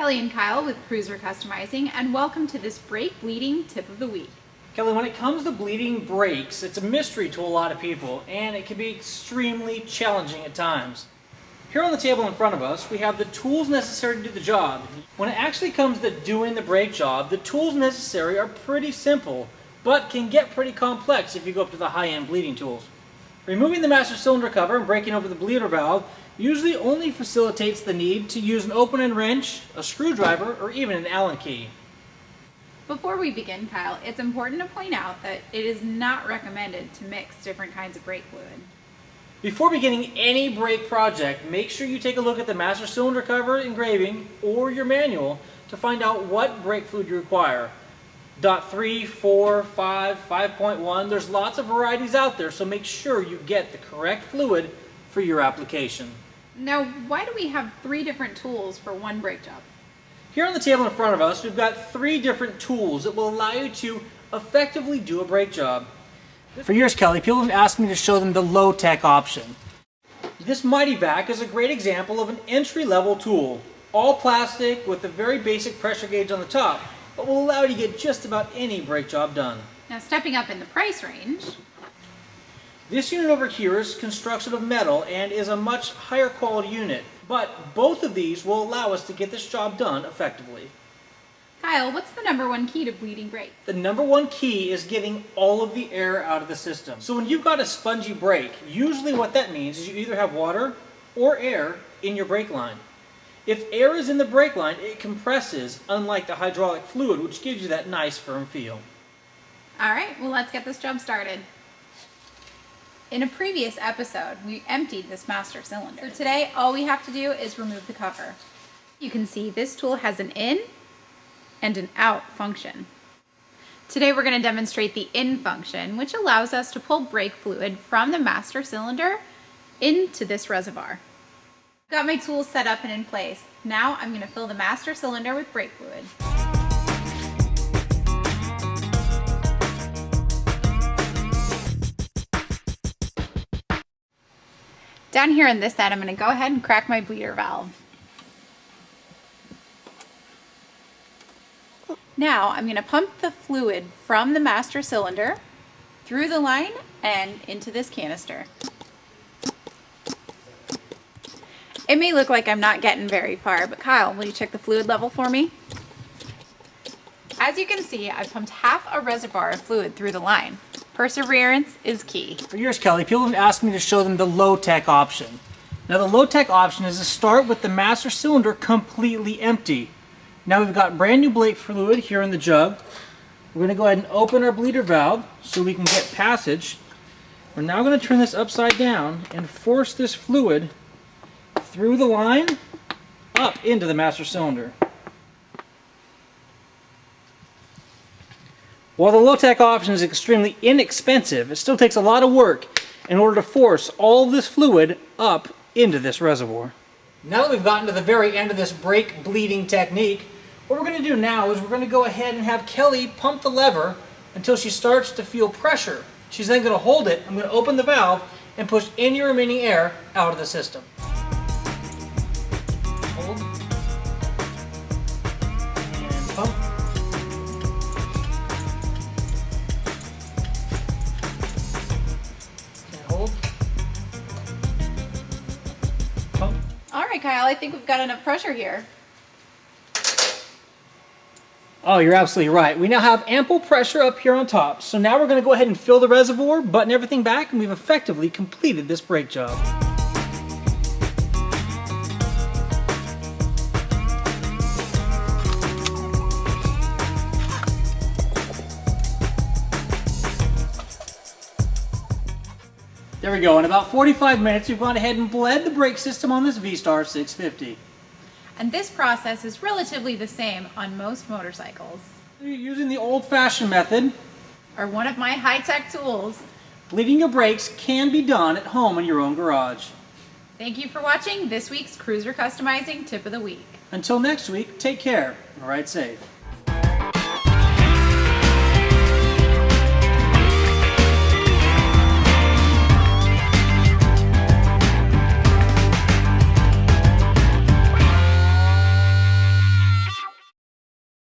Kelly and Kyle with Cruiser Customizing, and welcome to this brake bleeding tip of the week. Kelly, when it comes to bleeding brakes, it's a mystery to a lot of people, and it can be extremely challenging at times. Here on the table in front of us, we have the tools necessary to do the job. When it actually comes to doing the brake job, the tools necessary are pretty simple, but can get pretty complex if you go up to the high-end bleeding tools. Removing the master cylinder cover and breaking over the bleeder valve usually only facilitates the need to use an open-end wrench, a screwdriver, or even an Allen key. Before we begin, Kyle, it's important to point out that it is not recommended to mix different kinds of brake fluid. Before beginning any brake project, make sure you take a look at the master cylinder cover engraving or your manual to find out what brake fluid you require. .3, 4, 5, 5.1, there's lots of varieties out there, so make sure you get the correct fluid for your application. Now, why do we have 3 different tools for one brake job? Here on the table in front of us, we've got 3 different tools that will allow you to effectively do a brake job. For years, Kelly, people have asked me to show them the low-tech option. This Mighty Vac is a great example of an entry-level tool. All plastic with a very basic pressure gauge on the top, but will allow you to get just about any brake job done. Now, stepping up in the price range, this unit over here is construction of metal and is a much higher quality unit, but both of these will allow us to get this job done effectively. Kyle, what's the #1 key to bleeding brake? The #1 key is getting all of the air out of the system. So when you've got a spongy brake, usually what that means is you either have water or air in your brake line. If air is in the brake line, it compresses, unlike the hydraulic fluid, which gives you that nice firm feel. All right, well, let's get this job started. In a previous episode, we emptied this master cylinder. So today, all we have to do is remove the cover. You can see this tool has an in and an out function. Today, we're going to demonstrate the in function, which allows us to pull brake fluid from the master cylinder into this reservoir. I've got my tools set up and in place. Now, I'm going to fill the master cylinder with brake fluid. Down here in this end, I'm going to go ahead and crack my bleeder valve. Now I'm going to pump the fluid from the master cylinder through the line and into this canister. It may look like I'm not getting very far, but Kyle, will you check the fluid level for me? As you can see, I've pumped half a reservoir of fluid through the line. Perseverance is key. For years, Kelly, people have asked me to show them the low-tech option. Now the low-tech option is to start with the master cylinder completely empty. Now we've got brand new brake fluid here in the jug. We're going to go ahead and open our bleeder valve so we can get passage. We're now going to turn this upside down and force this fluid through the line up into the master cylinder. While the low-tech option is extremely inexpensive, it still takes a lot of work in order to force all of this fluid up into this reservoir. Now that we've gotten to the very end of this brake bleeding technique, what we're going to do now is we're going to go ahead and have Kelly pump the lever until she starts to feel pressure. She's then going to hold it. I'm going to open the valve and push any remaining air out of the system. Hold. And pump. And hold. Pump. All right, Kyle, I think we've got enough pressure here. Oh, you're absolutely right. We now have ample pressure up here on top. So now we're going to go ahead and fill the reservoir, button everything back, and we've effectively completed this brake job. There we go. In about 45 minutes, we've gone ahead and bled the brake system on this V-star 650. And this process is relatively the same on most motorcycles. You're using the old-fashioned method. Or one of my high-tech tools. Bleeding your brakes can be done at home in your own garage. Thank you for watching this week's Cruiser Customizing Tip of the Week. Until next week, take care and ride safe.